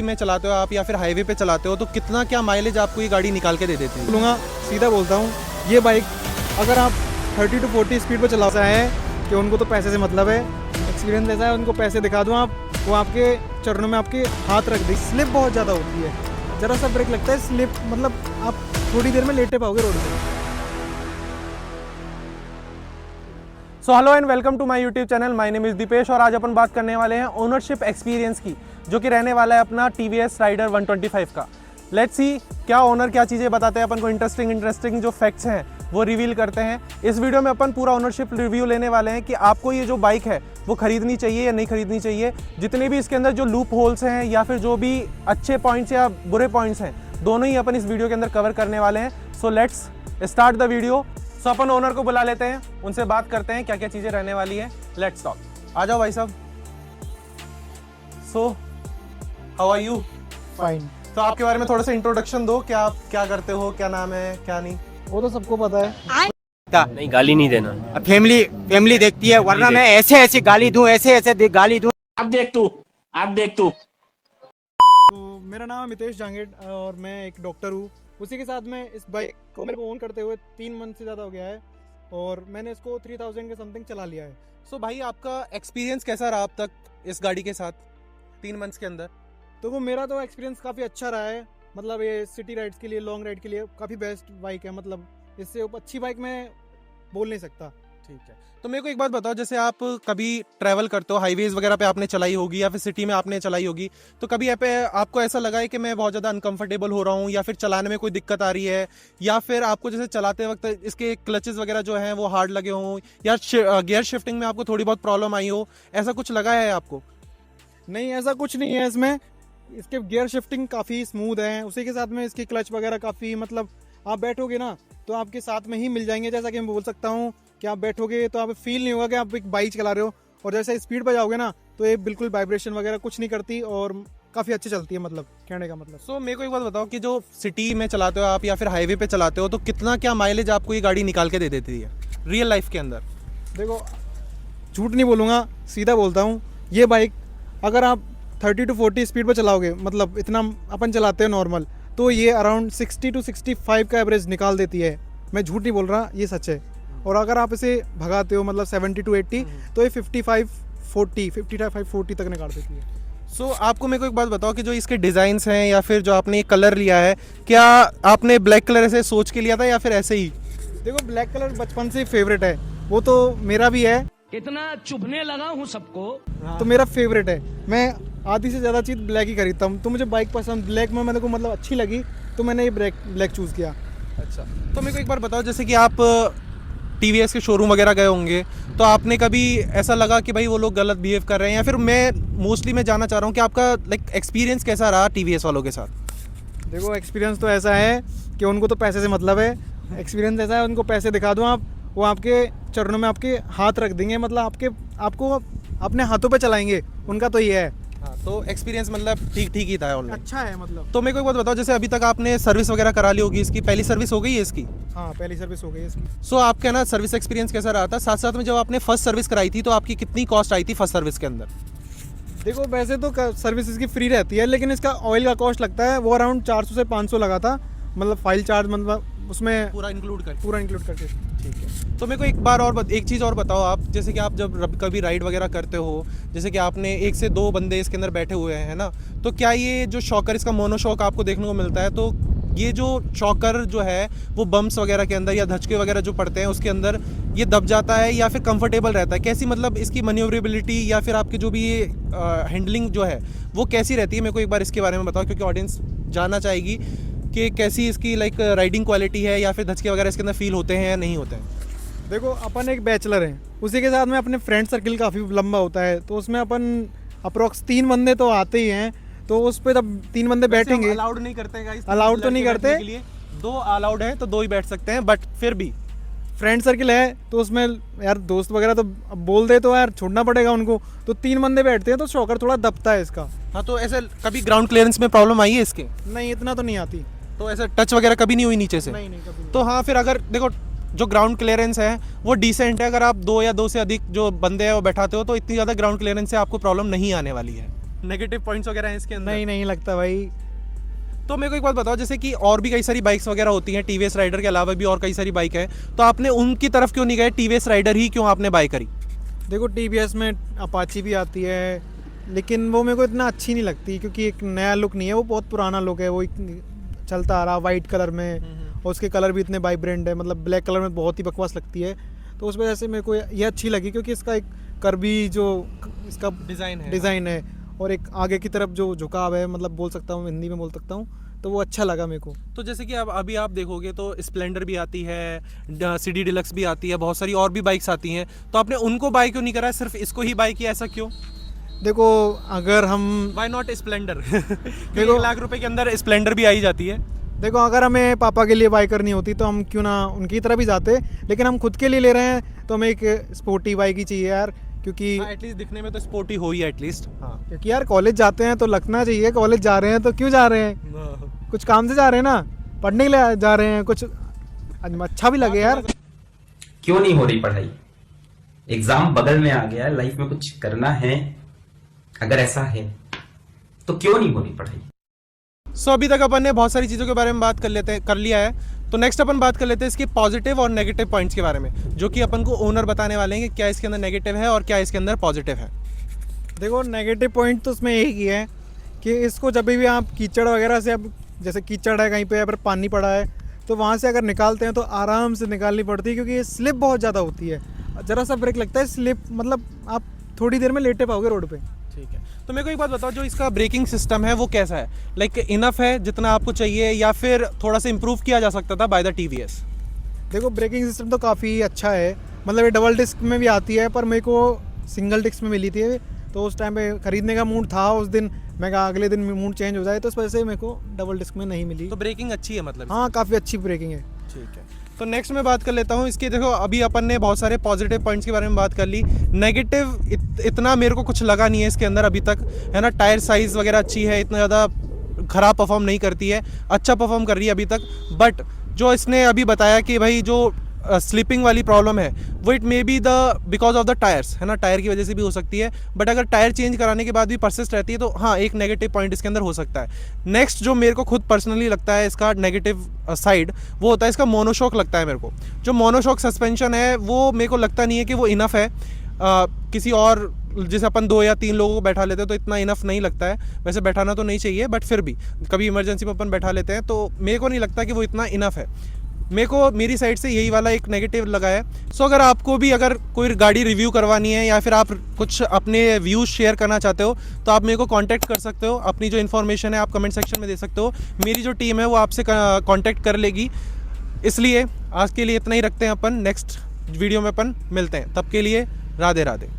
में चलाते हो आप या फिर हाईवे पे चलाते हो तो कितना क्या माइलेज आपको ये गाड़ी निकाल के दे देती है? बोलूँगा, सीधा बोलता हूँ, ये बाइक अगर आप 30 to 40 स्पीड पर चला रहे हैं कि उनको तो पैसे से मतलब है। एक्सपीरियंस ऐसा है, उनको पैसे दिखा दूँ आप, वो आपके चरणों में आपके हाथ रख दे। स्लिप बहुत ज़्यादा होती है, ज़रा सा ब्रेक लगता है, स्लिप मतलब आप थोड़ी देर में लेटे पाओगे रोड पे। So hello and welcome to my YouTube channel. My name is Deepesh और आज अपन बात करने वाले हैं ओनरशिप एक्सपीरियंस की, जो कि रहने वाला है अपना टीवीएस राइडर 125 का। लेट्स सी क्या ओनर क्या चीज़ें बताते हैं अपन को, इंटरेस्टिंग जो फैक्ट्स हैं वो रिवील करते हैं। इस वीडियो में अपन पूरा ओनरशिप रिव्यू लेने वाले हैं कि आपको ये जो बाइक है वो खरीदनी चाहिए या नहीं खरीदनी चाहिए। जितने भी इसके अंदर जो लूप होल्स हैं या फिर जो भी अच्छे पॉइंट्स या बुरे पॉइंट्स हैं, दोनों ही अपन इस वीडियो के अंदर कवर करने वाले हैं। So let's start the video. So upon owner को बुला लेते हैं, उनसे बात करते हैं क्या क्या चीज़ें रहने वाली है। Let's talk. आ जाओ भाई साहब। So how are you? Fine. तो आपके बारे में थोड़ा सा इंट्रोडक्शन दो, क्या आप क्या करते हो, क्या नाम है, क्या नहीं? वो तो सबको पता है। नहीं, गाली नहीं देना। फैमिली देखती है, वरना मैं ऐसे गाली दूं, ऐसे गाली दूं। आप देख तू। तो मेरा नाम है मितेश जांगेड और मैं एक डॉक्टर हूँ। उसी के साथ में इस बाइक को मेरे को ओन करते हुए 3 मंथ से ज़्यादा हो गया है और मैंने इसको 3000 के समथिंग चला लिया है। सो भाई आपका एक्सपीरियंस कैसा रहा अब तक इस गाड़ी के साथ 3 मंथ्स के अंदर? तो वो मेरा तो एक्सपीरियंस काफ़ी अच्छा रहा है। मतलब ये सिटी राइड्स के लिए, लॉन्ग राइड के लिए काफ़ी बेस्ट बाइक है। मतलब इससे अच्छी बाइक मैं बोल नहीं सकता। ठीक है, तो मेरे को एक बात बताओ, जैसे आप कभी ट्रैवल करते हो, हाईवेज वगैरह पे आपने चलाई होगी या फिर सिटी में आपने चलाई होगी, तो कभी यहाँ पे आपको ऐसा लगा है कि मैं बहुत ज़्यादा अनकंफर्टेबल हो रहा हूँ या फिर चलाने में कोई दिक्कत आ रही है, या फिर आपको जैसे चलाते वक्त इसके क्लचेस वगैरह जो हैं वो हार्ड लगे हों या गियर शिफ्टिंग में आपको थोड़ी बहुत प्रॉब्लम आई हो, ऐसा कुछ लगा है आपको? नहीं, ऐसा कुछ नहीं है इसमें। इसके गियर शिफ्टिंग काफ़ी स्मूथ है, उसी के साथ में इसकी क्लच वगैरह काफ़ी, मतलब आप बैठोगे ना तो आपके साथ में ही मिल जाएंगे। जैसा कि मैं बोल सकता हूँ कि आप बैठोगे तो आप फील नहीं होगा कि आप एक बाइक चला रहे हो, और जैसे स्पीड पर जाओगे ना तो ये बिल्कुल वाइब्रेशन वगैरह कुछ नहीं करती और काफ़ी अच्छी चलती है। मतलब कहने का मतलब। सो मेरे को एक बात बताओ कि जो सिटी में चलाते हो आप या फिर हाईवे पे चलाते हो तो कितना क्या माइलेज आपको ये गाड़ी निकाल के दे देती है रियल लाइफ के अंदर? देखो, झूठ नहीं बोलूँगा, सीधा बोलता हूँ, ये बाइक अगर आप 30 to 40 स्पीड पर चलाओगे, मतलब इतना अपन चलाते हैं नॉर्मल, तो ये अराउंड 60 to 65 का एवरेज निकाल देती है। मैं झूठ नहीं बोल रहा, ये सच है। और अगर आप इसे भगाते हो मतलब 70 to 80, तो ये 55-40 तक निकाल देती है। सो आपको मेरे को एक बात बताओ कि जो इसके डिज़ाइंस हैं या फिर जो आपने कलर लिया है, क्या आपने ब्लैक कलर से सोच के लिया था या फिर ऐसे ही? देखो, ब्लैक कलर बचपन से फेवरेट है, वो तो मेरा भी है। इतना चुभने लगा हूँ सबको। तो मेरा फेवरेट है। मैं आधी से ज़्यादा चीज़ ब्लैक ही खरीदता हूँ, तो मुझे बाइक पसंद ब्लैक में मेरे को मतलब अच्छी लगी, तो मैंने ये ब्लैक चूज़ किया। अच्छा, तो मेरे को एक बार बताओ, जैसे कि आप टीवीएस के शोरूम वगैरह गए होंगे, तो आपने कभी ऐसा लगा कि भाई वो लोग गलत बिहेव कर रहे हैं, या फिर मैं जानना चाह रहा हूँ कि आपका एक्सपीरियंस कैसा रहा टीवीएस वालों के साथ? देखो, एक्सपीरियंस तो ऐसा है कि उनको तो पैसे से मतलब है। एक्सपीरियंस ऐसा है, उनको पैसे दिखा दूँ आप, वो आपके चरणों में आपके हाथ रख देंगे, मतलब आपको अपने हाथों पे चलाएंगे। उनका तो ये है। हाँ, तो एक्सपीरियंस मतलब ठीक ही था ऑलरेडी? अच्छा है मतलब। तो मेरे को एक बात बताओ, जैसे अभी तक आपने सर्विस वगैरह करा ली होगी, इसकी पहली सर्विस हो गई है इसकी? हाँ, पहली सर्विस हो गई इसकी। सो आपका ना सर्विस एक्सपीरियंस कैसा रहा था? साथ साथ में जब आपने फर्स्ट सर्विस कराई थी तो आपकी कितनी कॉस्ट आई थी फर्स्ट सर्विस के अंदर? देखो, वैसे तो सर्विस इसकी फ्री रहती है, लेकिन इसका ऑयल का कॉस्ट लगता है, वो अराउंड 400 से 500 लगा था। मतलब फाइल चार्ज, मतलब उसमें पूरा इंक्लूड करके? पूरा इंक्लूड करके। ठीक है, तो मेरे को एक चीज़ और बताओ आप, जैसे कि आप जब कभी राइड वगैरह करते हो, जैसे कि आपने 1 से 2 बंदे इसके अंदर बैठे हुए हैं ना, तो क्या ये जो शॉकर, इसका मोनो शॉक आपको देखने को मिलता है, तो ये जो शॉकर जो है वो बम्प्स वगैरह के अंदर या धचके वगैरह जो पड़ते हैं उसके अंदर ये दब जाता है या फिर कंफर्टेबल रहता है? कैसी मतलब इसकी मैन्योवरेबिलिटी या फिर आपकी जो भी ये हैंडलिंग जो है वो कैसी रहती है? मेरे को एक बार इसके बारे में बताओ, क्योंकि ऑडियंस जानना चाहेगी कि कैसी इसकी राइडिंग क्वालिटी है, या फिर धचके वगैरह इसके अंदर फील होते हैं या नहीं होते हैं? देखो, अपन एक बैचलर हैं, उसी के साथ में अपने फ्रेंड सर्किल काफ़ी लंबा होता है, तो उसमें अपन अप्रोक्स 3 बंदे तो आते ही हैं, तो उस पर जब 3 बंदे बैठेंगे। अलाउड नहीं करते हैं, अलाउड तो नहीं करते, 2 अलाउड है तो 2 ही बैठ सकते हैं, बट फिर भी फ्रेंड सर्किल है तो उसमें यार दोस्त वगैरह तो अब बोल दे तो यार छोड़ना पड़ेगा उनको, तो 3 बंदे बैठते हैं तो शॉकर थोड़ा दबता है इसका। हाँ, तो ऐसे कभी ग्राउंड क्लियरेंस में प्रॉब्लम आई है इसके? नहीं, इतना तो नहीं आती। तो ऐसे टच वगैरह कभी नहीं हुई नीचे से? नहीं कभी नहीं। तो हाँ, फिर अगर देखो जो ग्राउंड क्लियरेंस है वो डिसेंट है, अगर आप 2 या 2 से अधिक जो बंदे हैं वो बैठाते हो तो इतनी ज़्यादा ग्राउंड क्लियरेंस से आपको प्रॉब्लम नहीं आने वाली है। नेगेटिव पॉइंट्स वगैरह हैं इसके अंदर? नहीं नहीं लगता भाई। तो मेरे को एक बात बताओ, जैसे कि और भी कई सारी बाइक्स वगैरह होती हैं, टीवीएस राइडर के अलावा भी और कई सारी बाइक है, तो आपने उनकी तरफ क्यों नहीं गए, टीवीएस राइडर ही क्यों आपने बाय करी? देखो टीवीएस में अपाची भी आती है, लेकिन वो मेरे को इतना अच्छी नहीं लगती क्योंकि एक नया लुक नहीं है, वो बहुत पुराना लुक है, वो चलता आ रहा वाइट कलर में, और उसके कलर भी इतने वाइब्रेंट है, मतलब ब्लैक कलर में बहुत ही बकवास लगती है। तो उस वजह से मेरे को ये अच्छी लगी क्योंकि इसका एक कर्वी जो इसका डिज़ाइन है और एक आगे की तरफ जो झुकाव है, मतलब बोल सकता हूँ, हिंदी में बोल सकता हूँ, तो वो अच्छा लगा मेरे को। तो जैसे कि अब अभी आप देखोगे तो स्प्लेंडर भी आती है, सीडी डिलक्स भी आती है, बहुत सारी और भी बाइक्स आती हैं, तो आपने उनको बाय क्यों नहीं करा, सिर्फ इसको ही बाय किया, ऐसा क्यों? देखो अगर हम व्हाई नॉट स्प्लेंडर? देखो 1 लाख रुपए के अंदर स्प्लेंडर भी आई जाती है। देखो अगर हमें पापा के लिए बाय करनी होती तो हम क्यों ना उनकी तरह भी जाते, लेकिन हम खुद के लिए ले रहे हैं तो हमें एक स्पोर्टी बाइक ही चाहिए यार, क्योंकि एटलीस्ट दिखने में तो स्पोर्टी हो ही एटलीस्ट। हाँ क्योंकि यार कॉलेज जाते हैं तो लगना चाहिए, कॉलेज जा रहे हैं तो क्यों जा रहे हैं, कुछ काम से जा रहे हैं ना, पढ़ने के लिए जा रहे हैं, कुछ अच्छा भी लगे यार। क्यों नहीं हो रही पढ़ाई? एग्जाम बगल में आ गया है, लाइफ में कुछ करना है, अगर ऐसा है तो क्यों नहीं हो रही पढ़ाई? सो अभी तक अपन ने बहुत सारी चीज़ों के बारे में बात कर लिया है, तो नेक्स्ट अपन बात कर लेते हैं इसके पॉजिटिव और नेगेटिव पॉइंट्स के बारे में, जो कि अपन को ओनर बताने वाले हैं कि क्या इसके अंदर नेगेटिव है और क्या इसके अंदर पॉजिटिव है। देखो नेगेटिव पॉइंट तो उसमें यही है कि इसको जब भी आप कीचड़ वगैरह से, अब जैसे कीचड़ है कहीं पे या फिर पानी पड़ा है, तो वहाँ से अगर निकालते हैं तो आराम से निकालनी पड़ती है क्योंकि ये स्लिप बहुत ज़्यादा होती है, ज़रा सा ब्रेक लगता है, स्लिप मतलब आप थोड़ी देर में लेटे पाओगे रोड पे। ठीक है, तो मेरे को एक बात बताओ, जो इसका ब्रेकिंग सिस्टम है वो कैसा है, लाइक इनफ है जितना आपको चाहिए या फिर थोड़ा सा इंप्रूव किया जा सकता था बाय द टीवीएस? देखो ब्रेकिंग सिस्टम तो काफ़ी अच्छा है, मतलब ये डबल डिस्क में भी आती है, पर मेरे को सिंगल डिस्क में मिली थी, तो उस टाइम पे खरीदने का मूड था उस दिन, मैं कहा अगले दिन मूड चेंज हो जाए, तो इस वजह से मेरे को डबल डिस्क में नहीं मिली। तो ब्रेकिंग अच्छी है मतलब? हाँ काफ़ी अच्छी ब्रेकिंग है। ठीक है, तो नेक्स्ट मैं बात कर लेता हूँ इसके। देखो अभी अपन ने बहुत सारे पॉजिटिव पॉइंट्स के बारे में बात कर ली, नेगेटिव इतना मेरे को कुछ लगा नहीं है इसके अंदर अभी तक, है ना। टायर साइज़ वगैरह अच्छी है, इतना ज़्यादा ख़राब परफॉर्म नहीं करती है, अच्छा परफॉर्म कर रही है अभी तक। बट जो इसने अभी बताया कि भाई जो स्लीपिंग वाली प्रॉब्लम है वो it may be the because of the tyres, है ना, टायर की वजह से भी हो सकती है, बट अगर टायर चेंज कराने के बाद भी परसिस्ट रहती है तो हाँ एक नेगेटिव पॉइंट इसके अंदर हो सकता है। नेक्स्ट जो मेरे को खुद पर्सनली लगता है इसका नेगेटिव साइड, वो होता है इसका मोनोशॉक लगता है मेरे को। जो मोनोशॉक सस्पेंशन है वो मेरे को लगता नहीं है कि वो इनफ है, किसी और जैसे अपन 2 या 3 लोगों को बैठा लेते हैं तो इतना इनफ नहीं लगता है, वैसे बैठाना तो नहीं चाहिए बट फिर भी कभी इमरजेंसी में अपन बैठा लेते हैं, तो मेरे को नहीं लगता कि वो इतना इनफ है। मेरे को मेरी साइड से यही वाला एक नेगेटिव लगा है। सो अगर आपको भी अगर कोई गाड़ी रिव्यू करवानी है या फिर आप कुछ अपने व्यूज़ शेयर करना चाहते हो तो आप मेरे को कांटेक्ट कर सकते हो, अपनी जो इन्फॉर्मेशन है आप कमेंट सेक्शन में दे सकते हो, मेरी जो टीम है वो आपसे कांटेक्ट कर लेगी। इसलिए आज के लिए इतना ही रखते हैं अपन, नेक्स्ट वीडियो में अपन मिलते हैं, तब के लिए राधे राधे।